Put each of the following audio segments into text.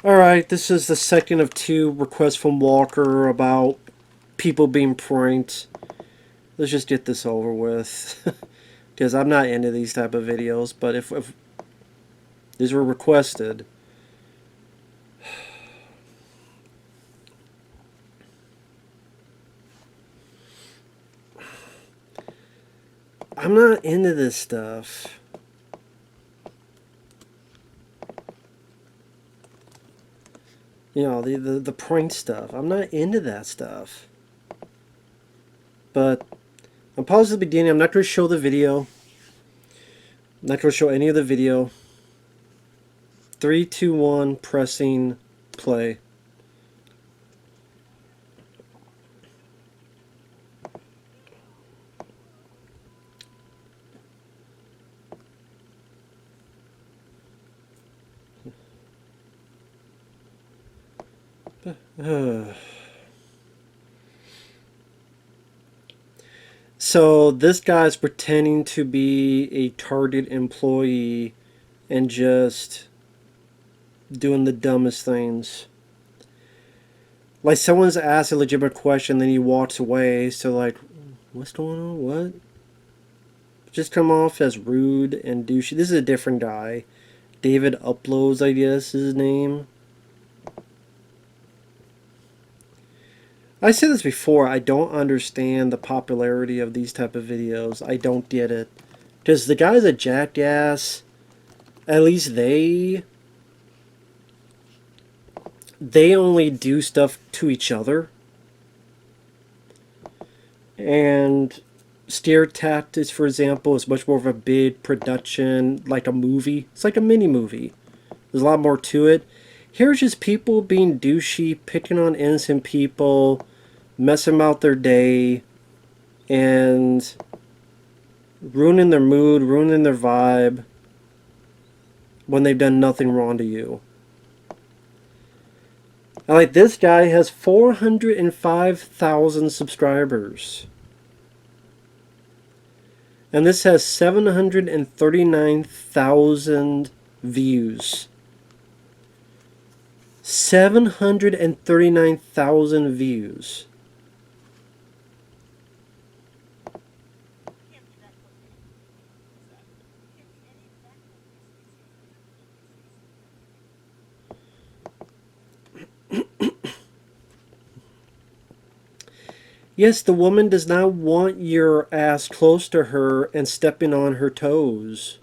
Alright, this is the second of two requests from Walker about people being pranked. Let's just get this over with. Because I'm not into these type of videos, but if these were requested. I'm not into this stuff. You know, the prank stuff. I'm not into that stuff. But I'm pausing at the beginning. I'm not going to show the video. I'm not going to show any of the video. 3, 2, 1, pressing play. So this guy's pretending to be a Target employee and just doing the dumbest things. Like someone's asked a legitimate question, then he walks away. So like, what's going on? What? Just come off as rude and douchey. This is a different guy. DavidUploads, I guess, is his name. I said this before, I don't understand the popularity of these type of videos. I don't get it. Because the guy's a jackass. At least they only do stuff to each other. And Scare Tactics, for example, is much more of a big production, like a movie. It's like a mini movie. There's a lot more to it. Here's just people being douchey, picking on innocent people, messing about their day, and ruining their mood, ruining their vibe when they've done nothing wrong to you. And like this guy has 405,000 subscribers. And this has 739,000 views. 739,000 views. Yes, the woman does not want your ass close to her and stepping on her toes.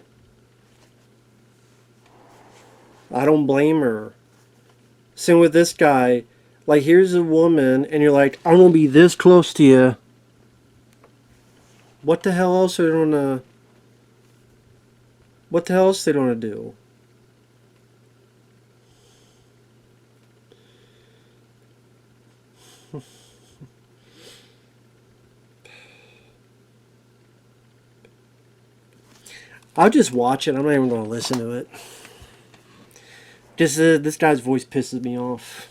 I don't blame her. Same with this guy. Like, here's a woman, and you're like, I'm gonna be this close to you. What the hell else are they gonna... What the hell else are they gonna do? I'll just watch it. I'm not even gonna listen to it. Just this guy's voice pisses me off.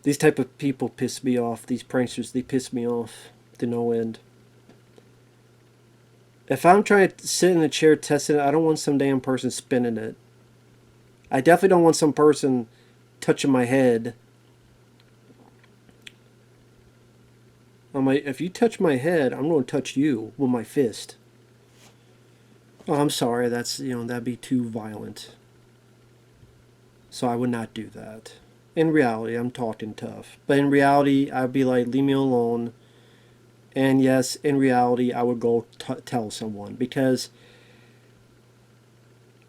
These type of people piss me off. These pranksters, they piss me off to no end. If I'm trying to sit in a chair testing it, I don't want some damn person spinning it. I definitely don't want some person touching my head. I'm like, if you touch my head, I'm going to touch you with my fist. Oh, I'm sorry. That's, that'd be too violent. So I would not do that. In reality, I'm talking tough. But in reality, I'd be like, leave me alone. And yes, in reality, I would go tell someone. Because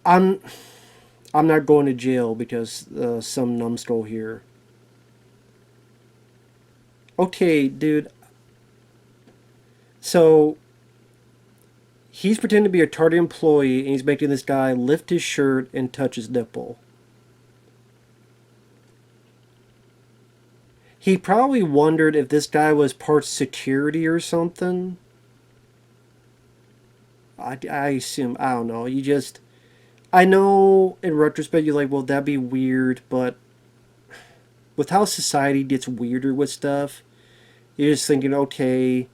I'm not going to jail because some numbskull here. Okay, dude. So he's pretending to be a Target employee, and he's making this guy lift his shirt and touch his nipple. He probably wondered if this guy was part security or something. I assume, I don't know. I know in retrospect you're like, well, that'd be weird, but with how society gets weirder with stuff, you're just thinking, okay,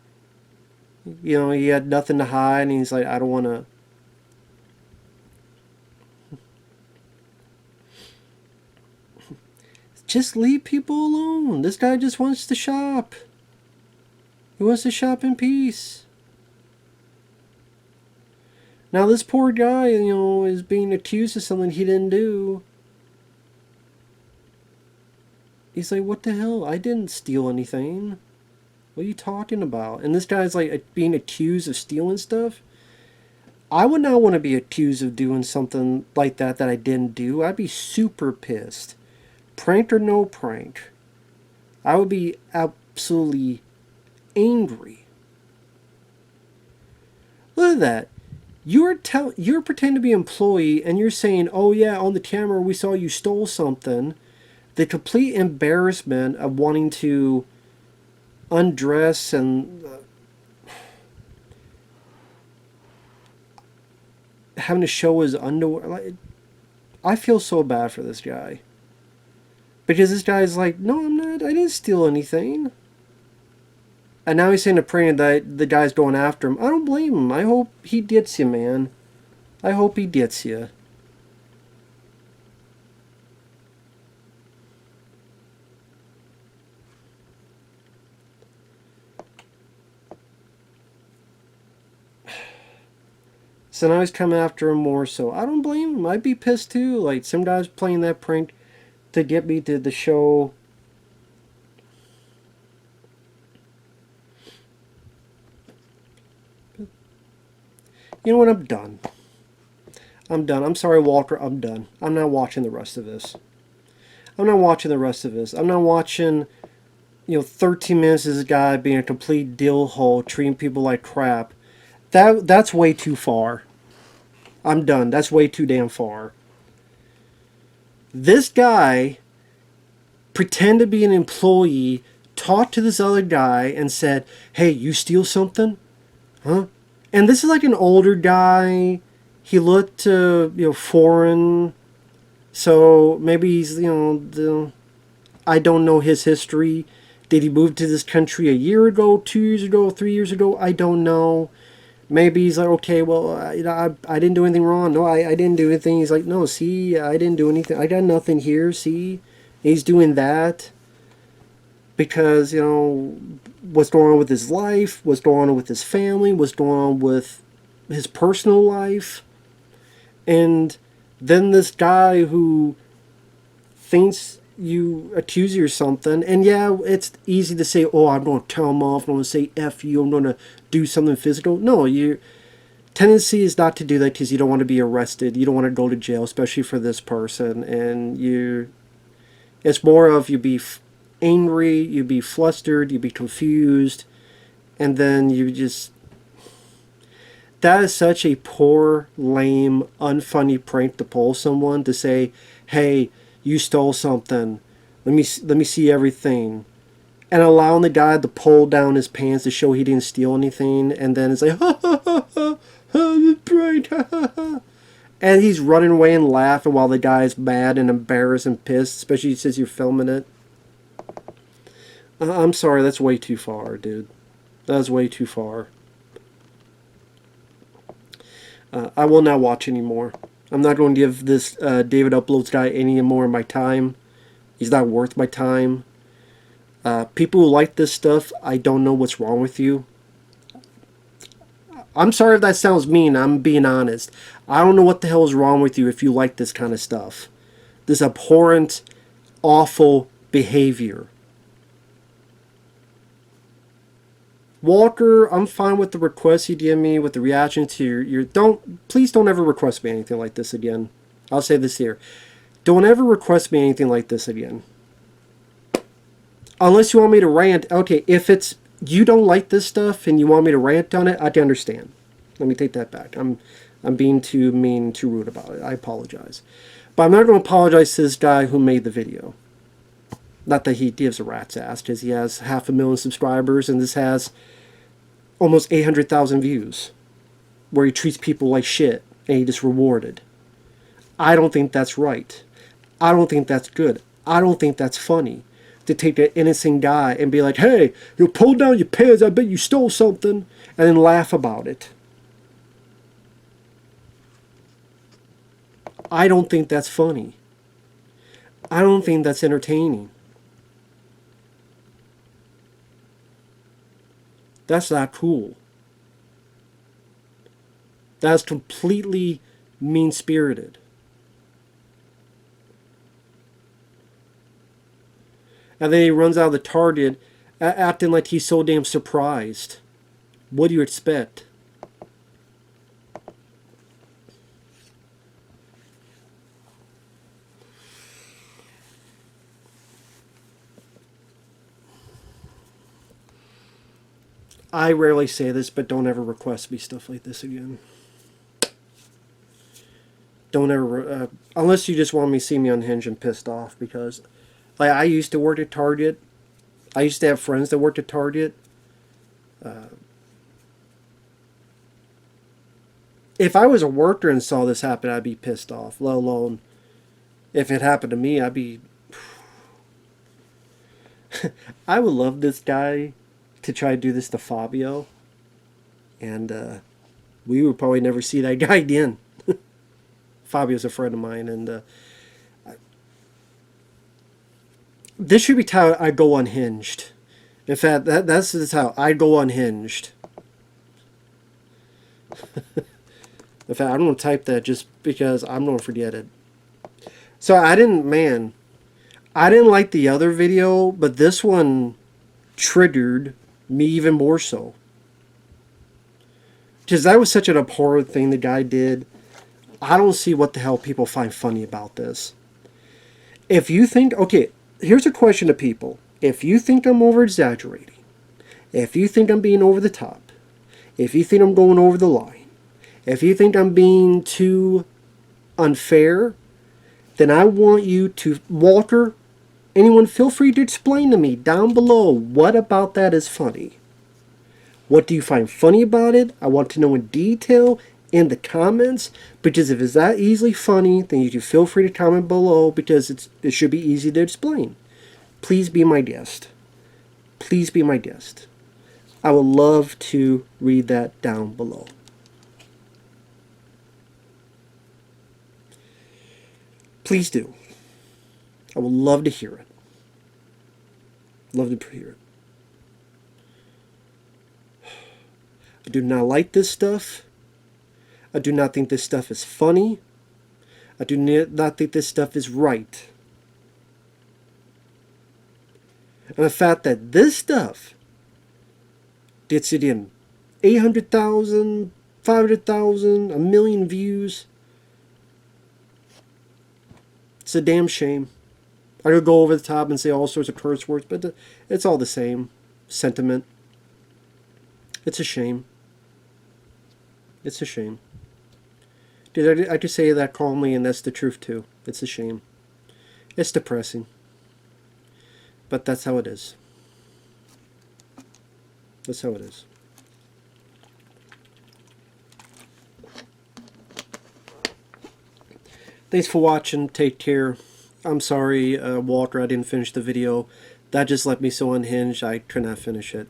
he had nothing to hide, and he's like, I don't want to. Just leave people alone. This guy just wants to shop. He wants to shop in peace. Now this poor guy, is being accused of something he didn't do. He's like, what the hell? I didn't steal anything. What are you talking about? And this guy's like being accused of stealing stuff. I would not want to be accused of doing something like that I didn't do. I'd be super pissed. Prank or no prank. I would be absolutely angry. Look at that. You're pretending to be an employee and you're saying, oh yeah, on the camera we saw you stole something. The complete embarrassment of wanting to undress and having to show his underwear. I feel so bad for this guy. Because this guy's like, no, I'm not. I didn't steal anything. And now he's saying to praying that the guy's going after him. I don't blame him. I hope he gets you, man. I hope he gets you. So now he's coming after him more so. I don't blame him. I'd be pissed too. Like, some guy's playing that prank to get me to the show. You know what? I'm done. I'm done. I'm sorry, Walker. I'm done. I'm not watching the rest of this. I'm not watching the rest of this. I'm not watching, 13 minutes of this guy being a complete dill hole, treating people like crap. That's way too far. I'm done. That's way too damn far. This guy pretended to be an employee, talked to this other guy, and said, hey, you steal something? Huh? And this is like an older guy. He looked, foreign. So maybe he's, I don't know his history. Did he move to this country a year ago, 2 years ago, 3 years ago? I don't know. Maybe he's like, okay, well, I didn't do anything wrong. No, I didn't do anything. He's like, no, see, I didn't do anything. I got nothing here, see? He's doing that because, what's going on with his life, what's going on with his family, what's going on with his personal life. And then this guy who thinks you accuse you or something, and yeah, it's easy to say, oh, I'm going to tell him off, I'm going to say F you, I'm going to do something physical. No, your tendency is not to do that because you don't want to be arrested, you don't want to go to jail, especially for this person, and it's more of you be angry, you be flustered, you be confused, and then you just, that is such a poor, lame, unfunny prank to pull someone to say, hey, you stole something. Let me see everything. And allowing the guy to pull down his pants to show he didn't steal anything. And then it's like, ha ha ha ha, ha, prank, ha ha ha. And he's running away and laughing while the guy's mad and embarrassed and pissed, especially since you're filming it. I'm sorry, that's way too far, dude. That's way too far. I will not watch anymore. I'm not going to give this DavidUploads guy any more of my time. He's not worth my time. People who like this stuff, I don't know what's wrong with you. I'm sorry if that sounds mean. I'm being honest. I don't know what the hell is wrong with you if you like this kind of stuff. This abhorrent, awful behavior. Walker, I'm fine with the request you give me, with the reaction to your please don't ever request me anything like this again. I'll say this here. Don't ever request me anything like this again. Unless you want me to rant. Okay, if it's you don't like this stuff and you want me to rant on it, I can understand. Let me take that back. I'm being too mean, too rude about it. I apologize. But I'm not going to apologize to this guy who made the video. Not that he gives a rat's ass, because he has 500,000 subscribers and this has almost 800,000 views, where he treats people like shit and he just rewarded. I don't think that's right. I don't think that's good. I don't think that's funny to take an innocent guy and be like, hey, you pulled down your pants, I bet you stole something, and then laugh about it. I don't think that's funny. I don't think that's entertaining. That's not cool. That's completely mean-spirited. And then he runs out of the target acting like he's so damn surprised. What do you expect? I rarely say this, but don't ever request me stuff like this again. Don't ever, unless you just want me to see me unhinged and pissed off, because like I used to work at Target. I used to have friends that worked at Target. If I was a worker and saw this happen, I'd be pissed off. Let alone if it happened to me, I'd be. I would love this guy to try to do this to Fabio, and we would probably never see that guy again. Fabio's a friend of mine, and this should be how I go unhinged. In fact, that's how I go unhinged. In fact, I'm going to type that just because I'm going to forget it. So I didn't like the other video, but this one triggered me even more so. Because that was such an abhorrent thing the guy did. I don't see what the hell people find funny about this. If you think, okay, here's a question to people. If you think I'm over-exaggerating, if you think I'm being over the top, if you think I'm going over the line, if you think I'm being too unfair, then I want you to, Walter, anyone, feel free to explain to me down below what about that is funny. What do you find funny about it? I want to know in detail in the comments, because if it's that easily funny, then you can feel free to comment below, because it should be easy to explain. Please be my guest. Please be my guest. I would love to read that down below. Please do. I would love to hear it. Love to hear it. I do not like this stuff. I do not think this stuff is funny. I do not think this stuff is right. And the fact that this stuff gets it in 800,000, 500,000, a million views, it's a damn shame. I could go over the top and say all sorts of curse words, but it's all the same sentiment. It's a shame. It's a shame. Dude, I just say that calmly, and that's the truth too. It's a shame. It's depressing. But that's how it is. That's how it is. Thanks for watching. Take care. I'm sorry, Walter, I didn't finish the video. That just left me so unhinged, I could not finish it.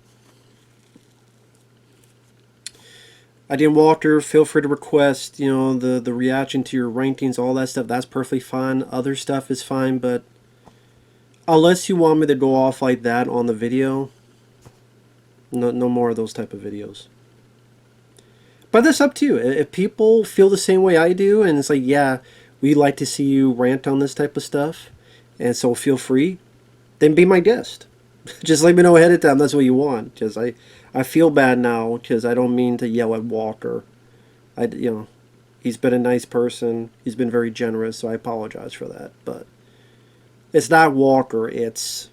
Again, Walter, feel free to request, you know, the reaction to your rankings, all that stuff. That's perfectly fine. Other stuff is fine, but unless you want me to go off like that on the video, no more of those type of videos. But that's up to you. If people feel the same way I do, and it's like, yeah, we'd like to see you rant on this type of stuff, and so feel free, then be my guest. Just let me know ahead of time that's what you want, because I feel bad now, because I don't mean to yell at Walter. You know, he's been a nice person. He's been very generous, so I apologize for that. But it's not Walter, it's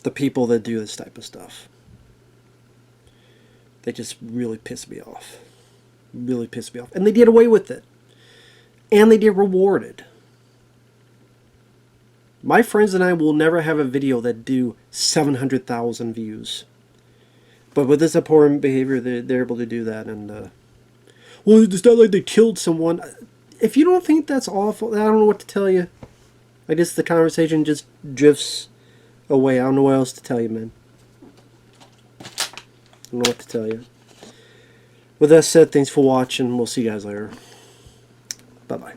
the people that do this type of stuff. They just really piss me off. Really piss me off. And they get away with it. And they get rewarded. My friends and I will never have a video that do 700,000 views. But with this abhorrent behavior, they're able to do that. And, well, it's not like they killed someone. If you don't think that's awful, I don't know what to tell you. I guess the conversation just drifts away. I don't know what else to tell you, man. I don't know what to tell you. With that said, thanks for watching. We'll see you guys later. Bye-bye.